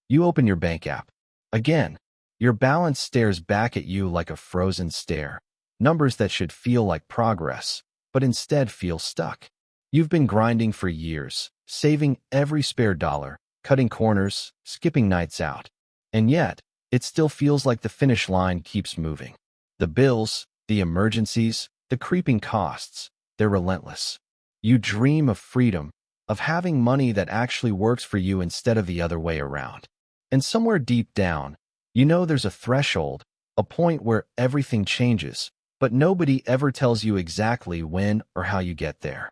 You open your bank app. Again, your balance stares back at you like a frozen stare. Numbers that should feel like progress, but instead feel stuck. You've been grinding for years, saving every spare dollar, cutting corners, skipping nights out. And yet, it still feels like the finish line keeps moving. The bills, the emergencies, the creeping costs, they're relentless. You dream of freedom, of having money that actually works for you instead of the other way around. And somewhere deep down, you know there's a threshold, a point where everything changes, but nobody ever tells you exactly when or how you get there.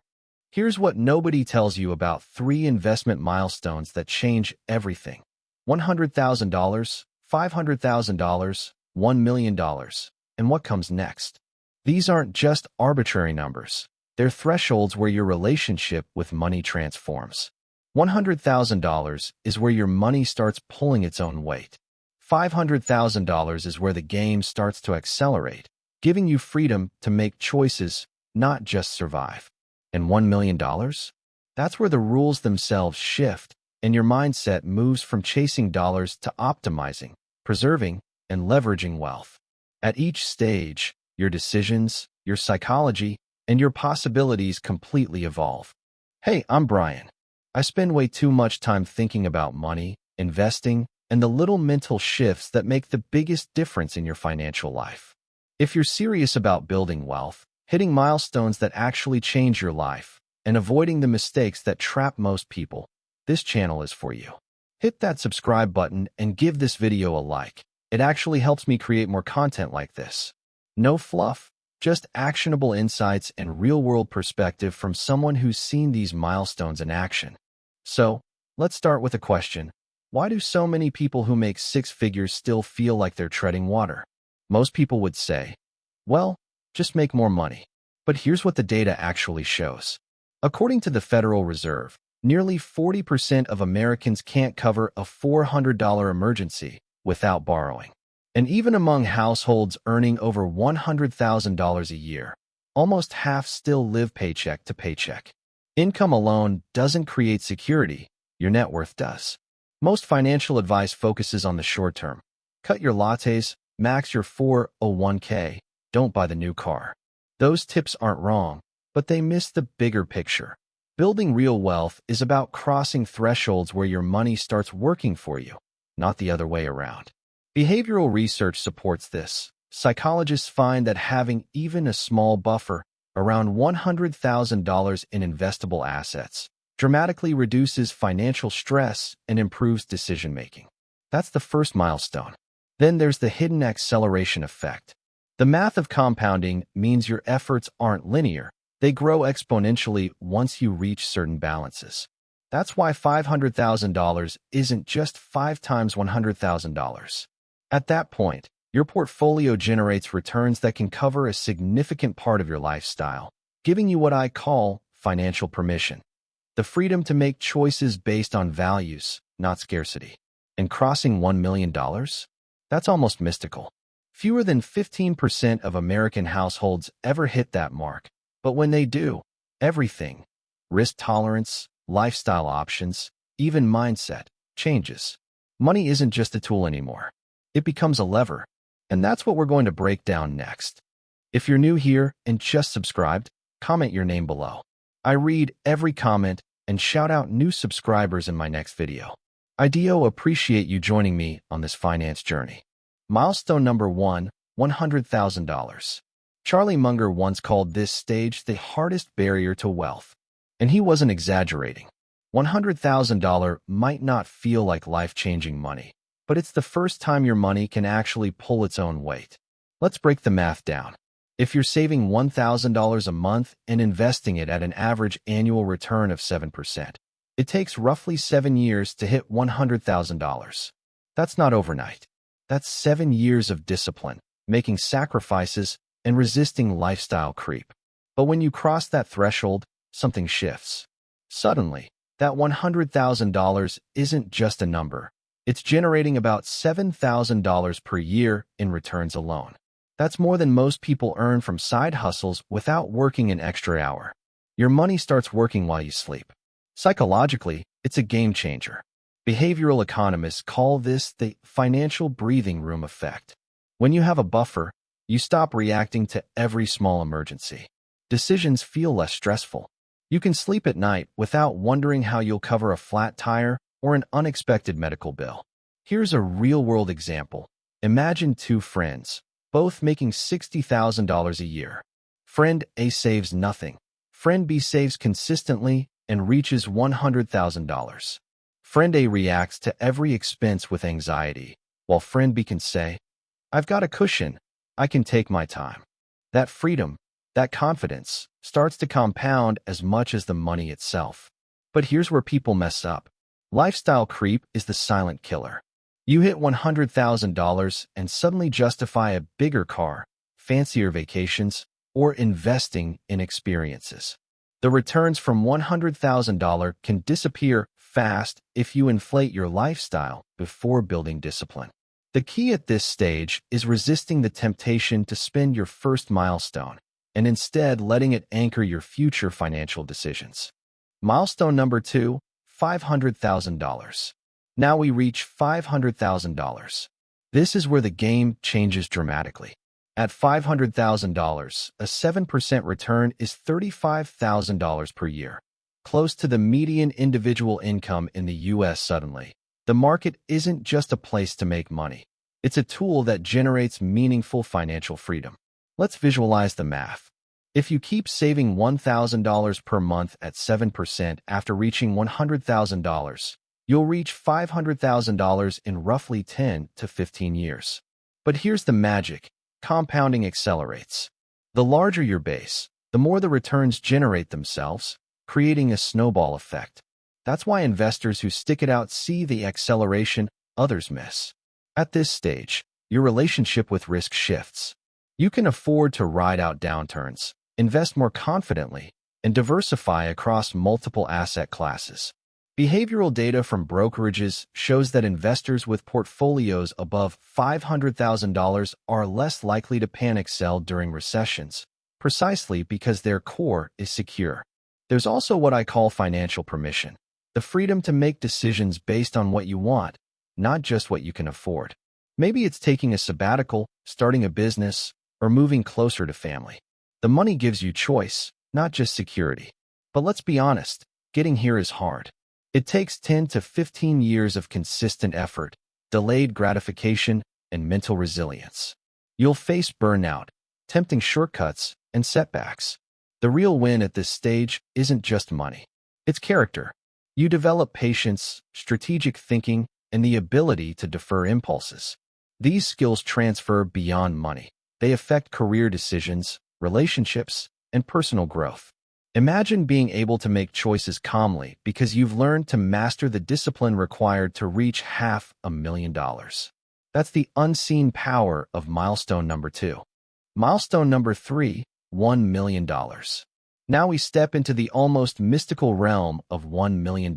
Here's what nobody tells you about 3 investment milestones that change everything. $100,000, $500,000, $1 million. And what comes next? These aren't just arbitrary numbers. They're thresholds where your relationship with money transforms. $100,000 is where your money starts pulling its own weight. $500,000 is where the game starts to accelerate, giving you freedom to make choices, not just survive. And $1 million? That's where the rules themselves shift, and your mindset moves from chasing dollars to optimizing, preserving, and leveraging wealth. At each stage, your decisions, your psychology, and your possibilities completely evolve. Hey, I'm Brian. I spend way too much time thinking about money, investing, and the little mental shifts that make the biggest difference in your financial life. If you're serious about building wealth, hitting milestones that actually change your life, and avoiding the mistakes that trap most people, this channel is for you. Hit that subscribe button and give this video a like. It actually helps me create more content like this. No fluff, just actionable insights and real-world perspective from someone who's seen these milestones in action. So, let's start with a question. Why do so many people who make 6 figures still feel like they're treading water? Most people would say, well, just make more money. But here's what the data actually shows. According to the Federal Reserve, nearly 40% of Americans can't cover a $400 emergency without borrowing. And even among households earning over $100,000 a year, almost half still live paycheck to paycheck. Income alone doesn't create security, your net worth does. Most financial advice focuses on the short term. Cut your lattes, max your 401k, don't buy the new car. Those tips aren't wrong, but they miss the bigger picture. Building real wealth is about crossing thresholds where your money starts working for you, not the other way around. Behavioral research supports this. Psychologists find that having even a small buffer, around $100,000 in investable assets, dramatically reduces financial stress and improves decision-making. That's the first milestone. Then there's the hidden acceleration effect. The math of compounding means your efforts aren't linear. They grow exponentially once you reach certain balances. That's why $500,000 isn't just 5 times $100,000. At that point, your portfolio generates returns that can cover a significant part of your lifestyle, giving you what I call financial permission. The freedom to make choices based on values, not scarcity. And crossing $1 million? That's almost mystical. Fewer than 15% of American households ever hit that mark. But when they do, everything, risk tolerance, lifestyle options, even mindset, changes. Money isn't just a tool anymore. It becomes a lever. And that's what we're going to break down next. If you're new here and just subscribed, comment your name below. I read every comment and shout out new subscribers in my next video. I do appreciate you joining me on this finance journey. Milestone number 1, $100,000. Charlie Munger once called this stage the hardest barrier to wealth. And he wasn't exaggerating. $100,000 might not feel like life-changing money, but it's the first time your money can actually pull its own weight. Let's break the math down. If you're saving $1,000 a month and investing it at an average annual return of 7%, it takes roughly 7 years to hit $100,000. That's not overnight. That's 7 years of discipline, making sacrifices, and resisting lifestyle creep. But when you cross that threshold, something shifts. Suddenly, that $100,000 isn't just a number. It's generating about $7,000 per year in returns alone. That's more than most people earn from side hustles without working an extra hour. Your money starts working while you sleep. Psychologically, it's a game changer. Behavioral economists call this the financial breathing room effect. When you have a buffer, you stop reacting to every small emergency. Decisions feel less stressful. You can sleep at night without wondering how you'll cover a flat tire or an unexpected medical bill. Here's a real-world example. Imagine two friends, both making $60,000 a year. Friend A saves nothing. Friend B saves consistently and reaches $100,000. Friend A reacts to every expense with anxiety, while friend B can say, "I've got a cushion. I can take my time." That freedom, that confidence, starts to compound as much as the money itself. But here's where people mess up. Lifestyle creep is the silent killer. You hit $100,000 and suddenly justify a bigger car, fancier vacations, or investing in experiences. The returns from $100,000 can disappear fast if you inflate your lifestyle before building discipline. The key at this stage is resisting the temptation to spend your first milestone and instead letting it anchor your future financial decisions. Milestone number 2, $500,000. Now we reach $500,000. This is where the game changes dramatically. At $500,000, a 7% return is $35,000 per year, close to the median individual income in the US suddenly. The market isn't just a place to make money. It's a tool that generates meaningful financial freedom. Let's visualize the math. If you keep saving $1,000 per month at 7% after reaching $100,000, you'll reach $500,000 in roughly 10 to 15 years. But here's the magic. Compounding accelerates. The larger your base, the more the returns generate themselves, creating a snowball effect. That's why investors who stick it out see the acceleration others miss. At this stage, your relationship with risk shifts. You can afford to ride out downturns, invest more confidently, and diversify across multiple asset classes. Behavioral data from brokerages shows that investors with portfolios above $500,000 are less likely to panic sell during recessions, precisely because their core is secure. There's also what I call financial permission, the freedom to make decisions based on what you want, not just what you can afford. Maybe it's taking a sabbatical, starting a business, or moving closer to family. The money gives you choice, not just security. But let's be honest, getting here is hard. It takes 10 to 15 years of consistent effort, delayed gratification, and mental resilience. You'll face burnout, tempting shortcuts, and setbacks. The real win at this stage isn't just money. It's character. You develop patience, strategic thinking, and the ability to defer impulses. These skills transfer beyond money. They affect career decisions, relationships, and personal growth. Imagine being able to make choices calmly because you've learned to master the discipline required to reach $500,000. That's the unseen power of milestone number 2. Milestone number 3, $1 million. Now we step into the almost mystical realm of $1 million.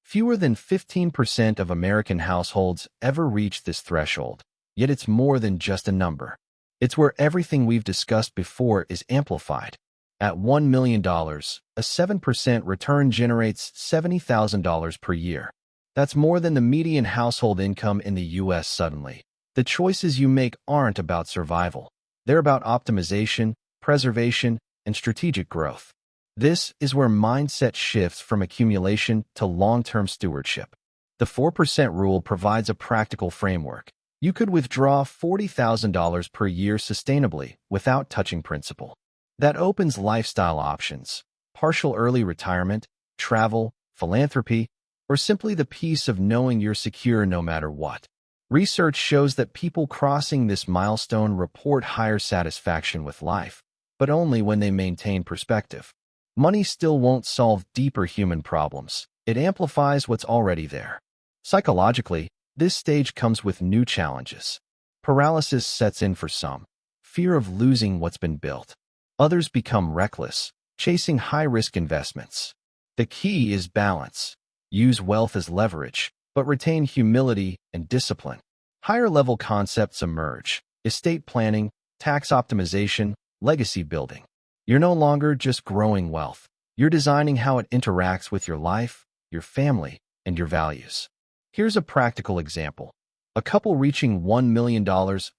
Fewer than 15% of American households ever reach this threshold, yet it's more than just a number. It's where everything we've discussed before is amplified. At $1 million, a 7% return generates $70,000 per year. That's more than the median household income in the US suddenly. The choices you make aren't about survival. They're about optimization, preservation, and strategic growth. This is where mindset shifts from accumulation to long-term stewardship. The 4% rule provides a practical framework. You could withdraw $40,000 per year sustainably without touching principal. That opens lifestyle options, partial early retirement, travel, philanthropy, or simply the peace of knowing you're secure no matter what. Research shows that people crossing this milestone report higher satisfaction with life, but only when they maintain perspective. Money still won't solve deeper human problems. It amplifies what's already there. Psychologically, this stage comes with new challenges. Paralysis sets in for some, fear of losing what's been built. Others become reckless, chasing high-risk investments. The key is balance. Use wealth as leverage, but retain humility and discipline. Higher-level concepts emerge: estate planning, tax optimization, legacy building. You're no longer just growing wealth. You're designing how it interacts with your life, your family, and your values. Here's a practical example. A couple reaching $1 million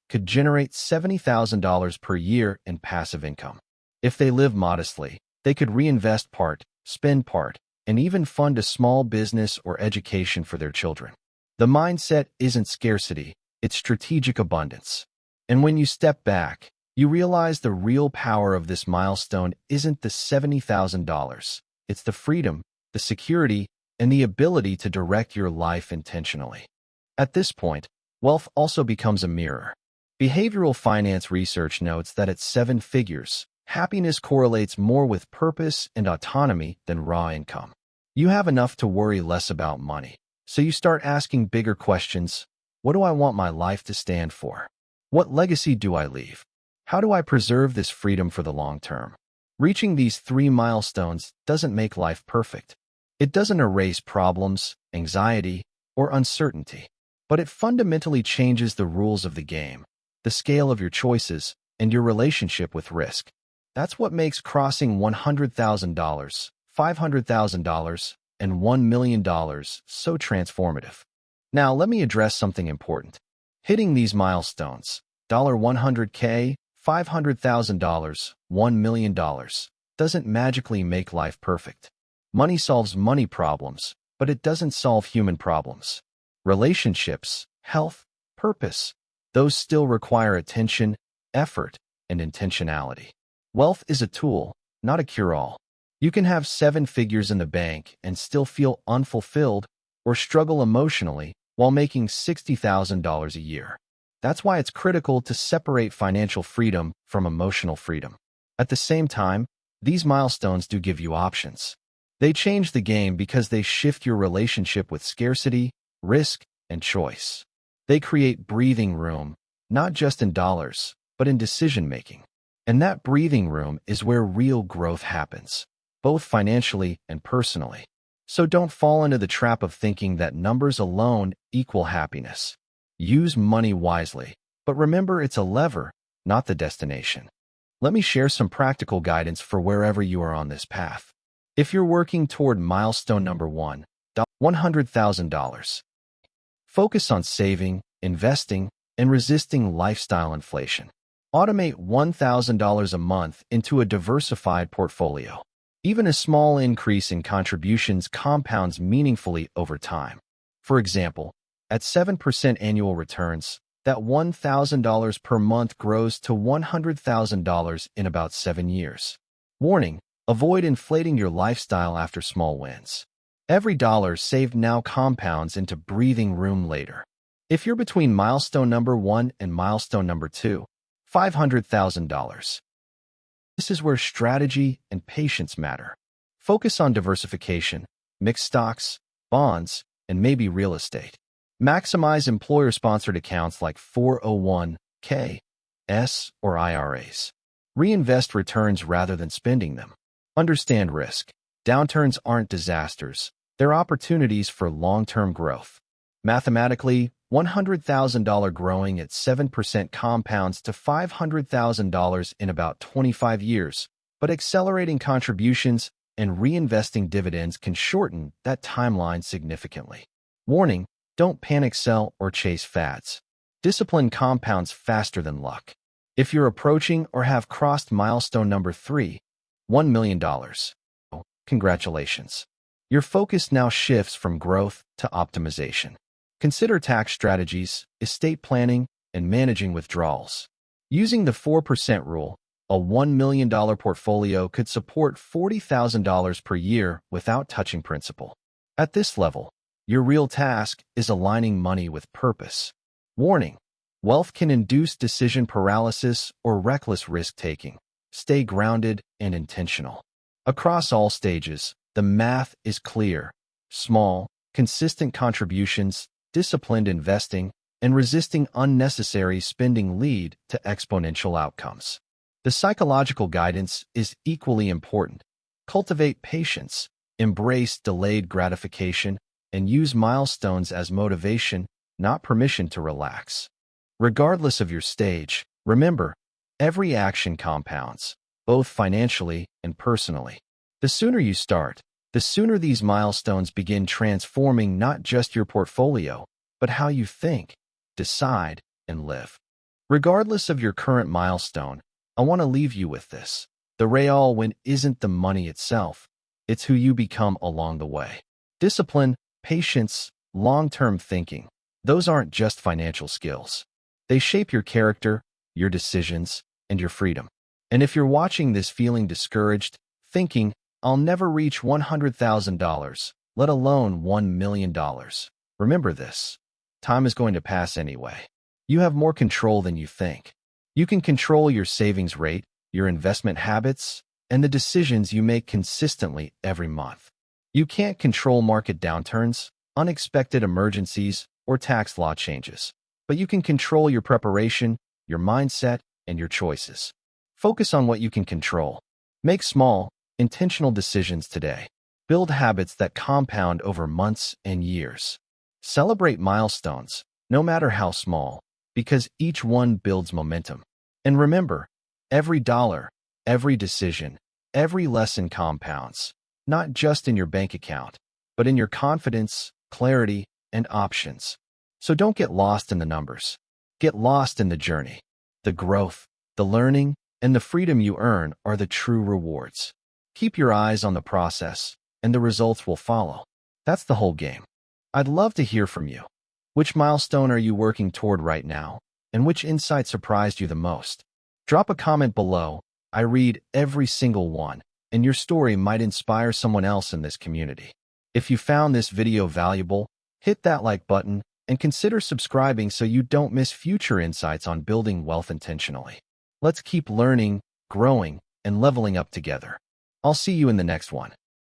could generate $70,000 per year in passive income. If they live modestly, they could reinvest part, spend part, and even fund a small business or education for their children. The mindset isn't scarcity, it's strategic abundance. And when you step back, you realize the real power of this milestone isn't the $70,000. It's the freedom, the security, and the ability to direct your life intentionally. At this point, wealth also becomes a mirror. Behavioral finance research notes that at 7 figures, happiness correlates more with purpose and autonomy than raw income. You have enough to worry less about money, so you start asking bigger questions. What do I want my life to stand for? What legacy do I leave? How do I preserve this freedom for the long term? Reaching these 3 milestones doesn't make life perfect. It doesn't erase problems, anxiety, or uncertainty, but it fundamentally changes the rules of the game, the scale of your choices, and your relationship with risk. That's what makes crossing $100,000, $500,000, and $1 million so transformative. Now, let me address something important. Hitting these milestones, $100K, $500,000, $1 million, doesn't magically make life perfect. Money solves money problems, but it doesn't solve human problems. Relationships, health, purpose, those still require attention, effort, and intentionality. Wealth is a tool, not a cure-all. You can have 7 figures in the bank and still feel unfulfilled or struggle emotionally while making $60,000 a year. That's why it's critical to separate financial freedom from emotional freedom. At the same time, these milestones do give you options. They change the game because they shift your relationship with scarcity, risk, and choice. They create breathing room, not just in dollars, but in decision-making. And that breathing room is where real growth happens, both financially and personally. So don't fall into the trap of thinking that numbers alone equal happiness. Use money wisely, but remember it's a lever, not the destination. Let me share some practical guidance for wherever you are on this path. If you're working toward milestone number 1, $100,000, focus on saving, investing, and resisting lifestyle inflation. Automate $1,000 a month into a diversified portfolio. Even a small increase in contributions compounds meaningfully over time. For example, at 7% annual returns, that $1,000 per month grows to $100,000 in about 7 years. Warning: avoid inflating your lifestyle after small wins. Every dollar saved now compounds into breathing room later. If you're between milestone number 1 and milestone number 2, $500,000. This is where strategy and patience matter. Focus on diversification, mixed stocks, bonds, and maybe real estate. Maximize employer-sponsored accounts like 401(k), S, or IRAs. Reinvest returns rather than spending them. Understand risk. Downturns aren't disasters. They're opportunities for long-term growth. Mathematically, $100,000 growing at 7% compounds to $500,000 in about 25 years, but accelerating contributions and reinvesting dividends can shorten that timeline significantly. Warning: don't panic sell or chase fads. Discipline compounds faster than luck. If you're approaching or have crossed milestone number 3, $1 million, congratulations. Your focus now shifts from growth to optimization. Consider tax strategies, estate planning, and managing withdrawals. Using the 4% rule, a $1 million portfolio could support $40,000 per year without touching principal. At this level, your real task is aligning money with purpose. Warning: wealth can induce decision paralysis or reckless risk-taking. Stay grounded and intentional. Across all stages, the math is clear. Small, consistent contributions, disciplined investing, and resisting unnecessary spending lead to exponential outcomes. The psychological guidance is equally important. Cultivate patience, embrace delayed gratification, and use milestones as motivation, not permission to relax. Regardless of your stage, remember, every action compounds, both financially and personally. The sooner you start, The sooner these milestones begin transforming not just your portfolio, but how you think, decide, and live. Regardless of your current milestone, I want to leave you with this. The real win isn't the money itself, it's who you become along the way. Discipline, patience, long-term thinking, those aren't just financial skills. They shape your character, your decisions, and your freedom. And if you're watching this feeling discouraged, thinking, I'll never reach $100,000, let alone $1 million, remember this. Time is going to pass anyway. You have more control than you think. You can control your savings rate, your investment habits, and the decisions you make consistently every month. You can't control market downturns, unexpected emergencies, or tax law changes, but you can control your preparation, your mindset, and your choices. Focus on what you can control. Make small, intentional decisions today. Build habits that compound over months and years. Celebrate milestones, no matter how small, because each one builds momentum. And remember, every dollar, every decision, every lesson compounds, not just in your bank account, but in your confidence, clarity, and options. So don't get lost in the numbers. Get lost in the journey. The growth, the learning, and the freedom you earn are the true rewards. Keep your eyes on the process, and the results will follow. That's the whole game. I'd love to hear from you. Which milestone are you working toward right now, and which insight surprised you the most? Drop a comment below. I read every single one, and your story might inspire someone else in this community. If you found this video valuable, hit that like button and consider subscribing so you don't miss future insights on building wealth intentionally. Let's keep learning, growing, and leveling up together. I'll see you in the next one.